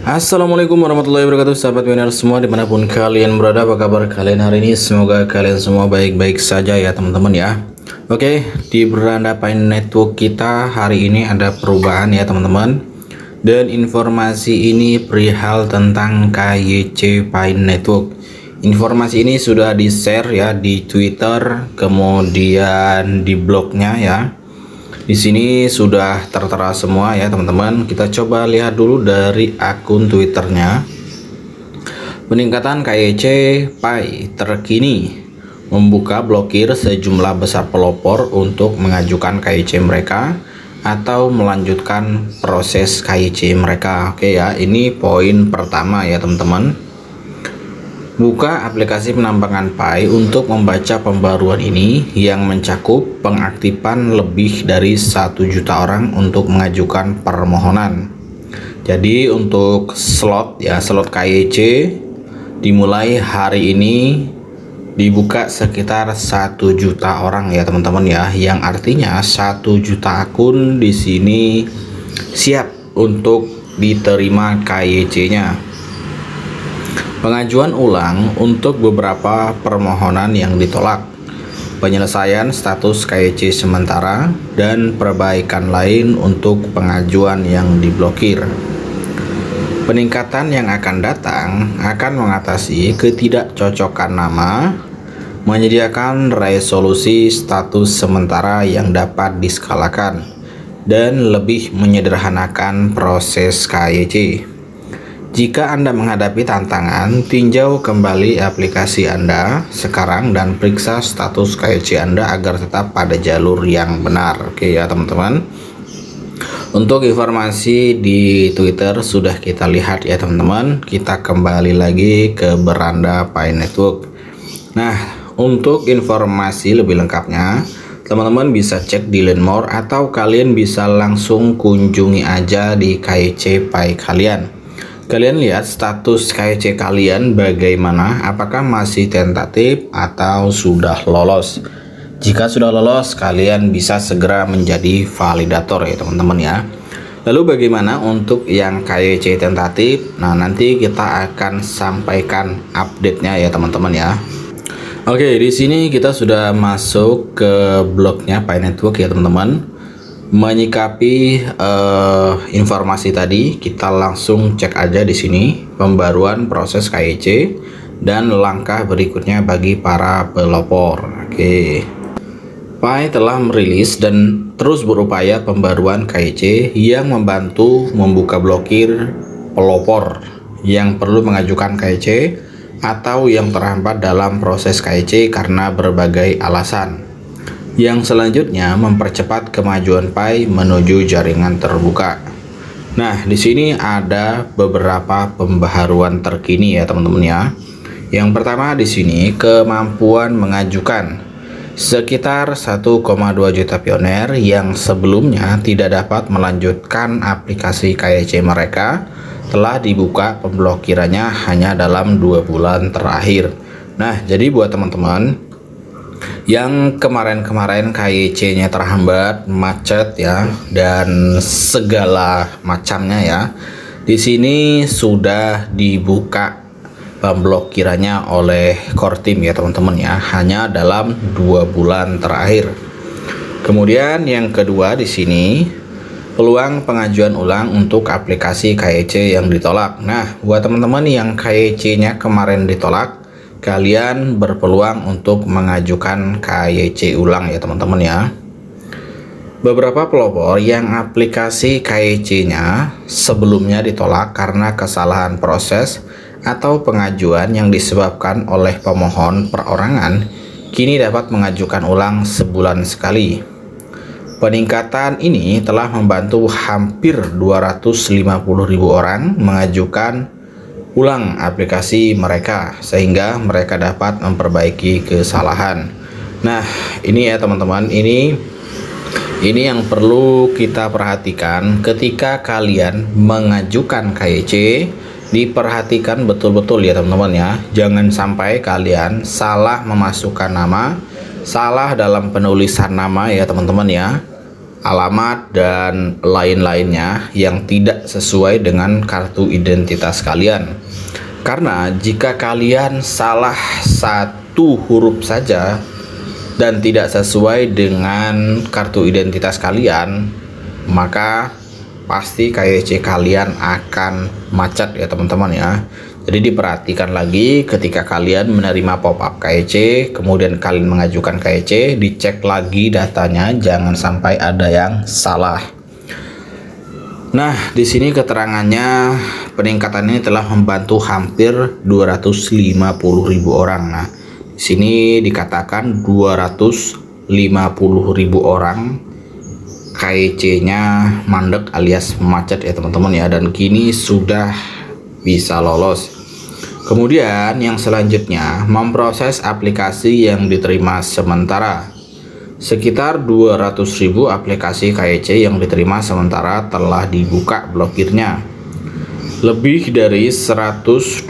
Assalamualaikum warahmatullahi wabarakatuh, sahabat webinar semua dimanapun kalian berada. Apa kabar kalian hari ini? Semoga kalian semua baik-baik saja ya teman-teman ya. Oke, di beranda Pi Network kita hari ini ada perubahan ya teman-teman. Dan informasi ini perihal tentang KYC Pi Network. Informasi ini sudah di-share ya di Twitter, kemudian di blognya ya. Di sini sudah tertera semua ya teman-teman. Kita coba lihat dulu dari akun Twitternya. Peningkatan KYC Pi terkini membuka blokir sejumlah besar pelopor untuk mengajukan KYC mereka atau melanjutkan proses KYC mereka. Oke ya, ini poin pertama ya teman-teman. Buka aplikasi penambangan Pi untuk membaca pembaruan ini yang mencakup pengaktifan lebih dari 1 juta orang untuk mengajukan permohonan. Jadi untuk slot KYC dimulai hari ini dibuka sekitar 1 juta orang ya teman-teman ya, yang artinya 1 juta akun di sini siap untuk diterima KYC-nya. Pengajuan ulang untuk beberapa permohonan yang ditolak, penyelesaian status KYC sementara, dan perbaikan lain untuk pengajuan yang diblokir. Peningkatan yang akan datang akan mengatasi ketidakcocokan nama, menyediakan resolusi status sementara yang dapat diskalakan, dan lebih menyederhanakan proses KYC. Jika Anda menghadapi tantangan, tinjau kembali aplikasi Anda sekarang dan periksa status KYC Anda agar tetap pada jalur yang benar. Oke ya teman-teman. Untuk informasi di Twitter sudah kita lihat ya teman-teman. Kita kembali lagi ke beranda Pi Network. Nah, untuk informasi lebih lengkapnya, teman-teman bisa cek di Learn More atau kalian bisa langsung kunjungi aja di KYC Pi kalian. Kalian lihat status KYC kalian bagaimana, apakah masih tentatif atau sudah lolos. Jika sudah lolos, kalian bisa segera menjadi validator ya teman-teman ya. Lalu bagaimana untuk yang KYC tentatif? Nah, nanti kita akan sampaikan update-nya ya teman-teman ya. Oke, di sini kita sudah masuk ke blognya Pi Network ya teman-teman. Menyikapi informasi tadi, kita langsung cek aja di sini pembaruan proses KYC dan langkah berikutnya bagi para pelopor. Oke, Pi telah merilis dan terus berupaya pembaruan KYC yang membantu membuka blokir pelopor yang perlu mengajukan KYC atau yang terhambat dalam proses KYC karena berbagai alasan. Yang selanjutnya mempercepat kemajuan Pi menuju jaringan terbuka. Nah, di sini ada beberapa pembaharuan terkini ya teman-teman ya. Yang pertama di sini kemampuan mengajukan. Sekitar 1,2 juta pioner yang sebelumnya tidak dapat melanjutkan aplikasi KYC mereka telah dibuka pemblokirannya hanya dalam 2 bulan terakhir. Nah, jadi buat teman-teman yang kemarin-kemarin KYC-nya terhambat, macet ya, dan segala macamnya ya, di sini sudah dibuka pemblokirannya oleh core team ya teman-teman ya, hanya dalam 2 bulan terakhir. Kemudian yang kedua di sini peluang pengajuan ulang untuk aplikasi KYC yang ditolak. Nah, buat teman-teman yang KYC-nya kemarin ditolak, kalian berpeluang untuk mengajukan KYC ulang ya teman-teman ya. Beberapa pelopor yang aplikasi KYC-nya sebelumnya ditolak karena kesalahan proses atau pengajuan yang disebabkan oleh pemohon perorangan kini dapat mengajukan ulang sebulan sekali. Peningkatan ini telah membantu hampir 250.000 orang mengajukan ulang aplikasi mereka sehingga mereka dapat memperbaiki kesalahan. Nah, ini ya teman-teman, ini yang perlu kita perhatikan ketika kalian mengajukan KYC. Diperhatikan betul-betul ya teman-teman ya. Jangan sampai kalian salah memasukkan nama, salah dalam penulisan nama ya teman-teman ya. alamat, dan lain-lainnya yang tidak sesuai dengan kartu identitas kalian. Karena jika kalian salah satu huruf saja dan tidak sesuai dengan kartu identitas kalian, maka pasti KYC kalian akan macet ya teman-teman ya. Jadi diperhatikan lagi ketika kalian menerima pop-up KYC, kemudian kalian mengajukan KYC, dicek lagi datanya, jangan sampai ada yang salah. Nah, di sini keterangannya peningkatan ini telah membantu hampir 250.000 orang. Nah, di sini dikatakan 250.000 orang KYC-nya mandek alias macet ya teman-teman ya, dan kini sudah bisa lolos. Kemudian yang selanjutnya memproses aplikasi yang diterima sementara. Sekitar 200.000 aplikasi KYC yang diterima sementara telah dibuka blokirnya. Lebih dari 122.000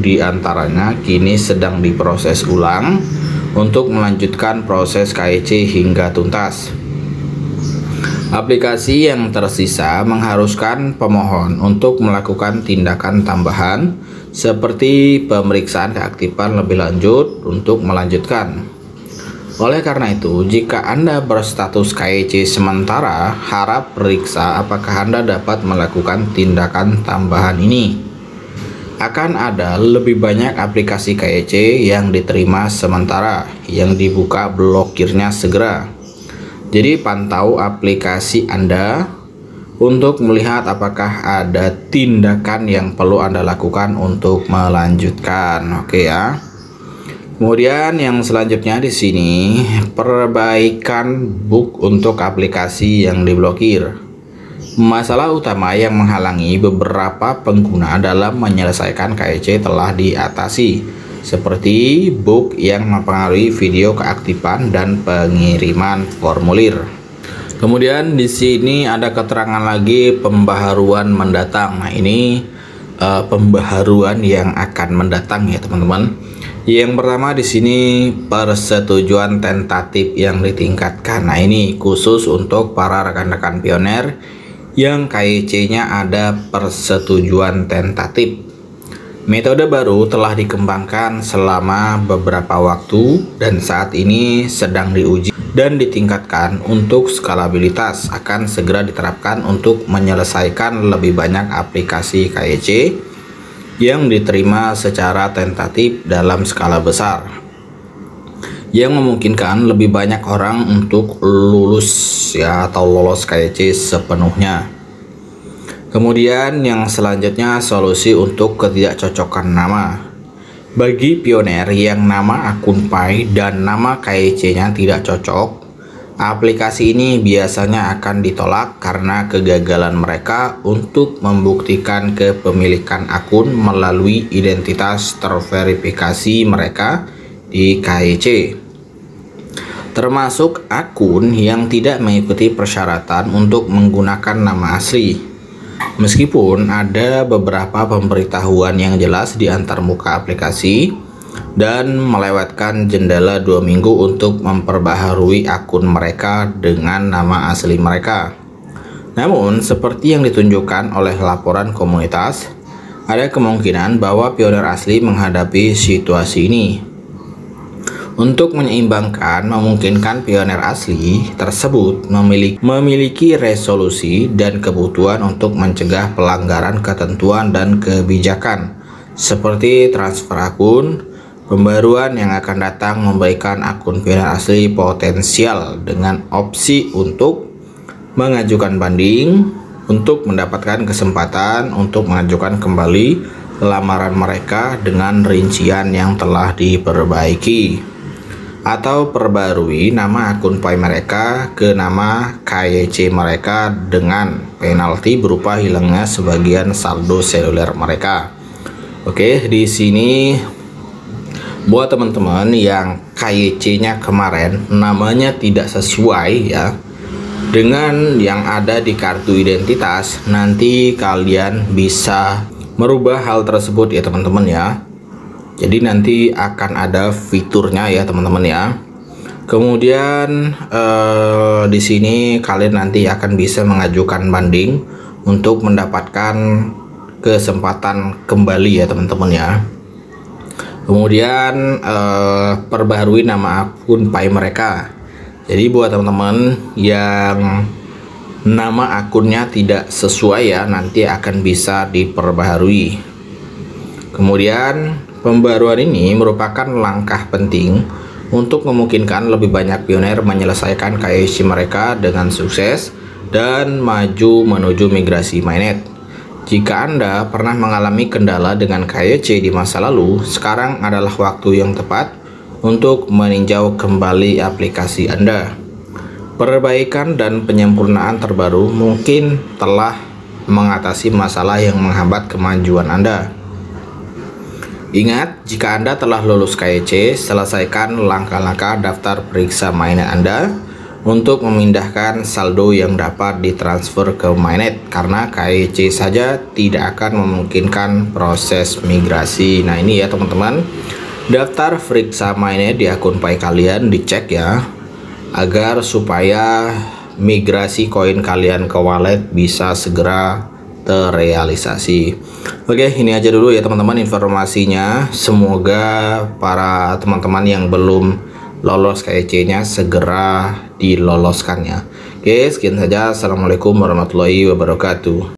diantaranya kini sedang diproses ulang untuk melanjutkan proses KYC hingga tuntas. Aplikasi yang tersisa mengharuskan pemohon untuk melakukan tindakan tambahan seperti pemeriksaan keaktifan lebih lanjut untuk melanjutkan. Oleh karena itu, jika Anda berstatus KYC sementara, harap periksa apakah Anda dapat melakukan tindakan tambahan ini. Akan ada lebih banyak aplikasi KYC yang diterima sementara, yang dibuka blokirnya segera. Jadi pantau aplikasi Anda untuk melihat apakah ada tindakan yang perlu Anda lakukan untuk melanjutkan. Oke ya. Kemudian yang selanjutnya di sini perbaikan bug untuk aplikasi yang diblokir. Masalah utama yang menghalangi beberapa pengguna dalam menyelesaikan KYC telah diatasi, seperti bug yang mempengaruhi video keaktifan dan pengiriman formulir. Kemudian di sini ada keterangan lagi pembaharuan mendatang. Nah, ini pembaharuan yang akan mendatang ya teman-teman. Yang pertama di sini persetujuan tentatif yang ditingkatkan. Nah, ini khusus untuk para rekan-rekan pioner yang KYC-nya ada persetujuan tentatif. Metode baru telah dikembangkan selama beberapa waktu dan saat ini sedang diuji dan ditingkatkan untuk skalabilitas, akan segera diterapkan untuk menyelesaikan lebih banyak aplikasi KYC yang diterima secara tentatif dalam skala besar, yang memungkinkan lebih banyak orang untuk lulus ya atau lolos KYC sepenuhnya. Kemudian yang selanjutnya solusi untuk ketidakcocokan nama. Bagi pioner yang nama akun Pi dan nama KYC-nya tidak cocok, aplikasi ini biasanya akan ditolak karena kegagalan mereka untuk membuktikan kepemilikan akun melalui identitas terverifikasi mereka di KYC. Termasuk akun yang tidak mengikuti persyaratan untuk menggunakan nama asli. Meskipun ada beberapa pemberitahuan yang jelas di antarmuka aplikasi dan melewatkan jendela 2 minggu untuk memperbaharui akun mereka dengan nama asli mereka. Namun, seperti yang ditunjukkan oleh laporan komunitas, ada kemungkinan bahwa pioner asli menghadapi situasi ini. Untuk menyeimbangkan, memungkinkan pioner asli tersebut memiliki resolusi dan kebutuhan untuk mencegah pelanggaran ketentuan dan kebijakan, seperti transfer akun. Pembaruan yang akan datang memberikan akun pioner asli potensial dengan opsi untuk mengajukan banding, untuk mendapatkan kesempatan untuk mengajukan kembali lamaran mereka dengan rincian yang telah diperbaiki, atau perbarui nama akun Pi mereka ke nama KYC mereka dengan penalti berupa hilangnya sebagian saldo seluler mereka. Oke, di sini buat teman-teman yang KYC-nya kemarin namanya tidak sesuai ya dengan yang ada di kartu identitas, nanti kalian bisa merubah hal tersebut ya teman-teman ya. Jadi nanti akan ada fiturnya ya teman-teman ya. Kemudian di sini kalian nanti akan bisa mengajukan banding untuk mendapatkan kesempatan kembali ya teman-teman ya. Kemudian perbaharui nama akun Pi mereka. Jadi buat teman-teman yang nama akunnya tidak sesuai ya, nanti akan bisa diperbaharui. Kemudian pembaruan ini merupakan langkah penting untuk memungkinkan lebih banyak pioner menyelesaikan KYC mereka dengan sukses dan maju menuju migrasi mainnet. Jika Anda pernah mengalami kendala dengan KYC di masa lalu, sekarang adalah waktu yang tepat untuk meninjau kembali aplikasi Anda. Perbaikan dan penyempurnaan terbaru mungkin telah mengatasi masalah yang menghambat kemajuan Anda. Ingat, jika Anda telah lulus KYC, selesaikan langkah-langkah daftar periksa mainnet Anda untuk memindahkan saldo yang dapat ditransfer ke mainnet, karena KYC saja tidak akan memungkinkan proses migrasi. Nah ini ya teman-teman, daftar periksa mainnet di akun Pi kalian dicek ya, agar supaya migrasi koin kalian ke wallet bisa segera terrealisasi. Oke, ini aja dulu ya teman-teman informasinya. Semoga para teman-teman yang belum lolos KYC-nya segera diloloskannya. Oke, sekian saja. Assalamualaikum warahmatullahi wabarakatuh.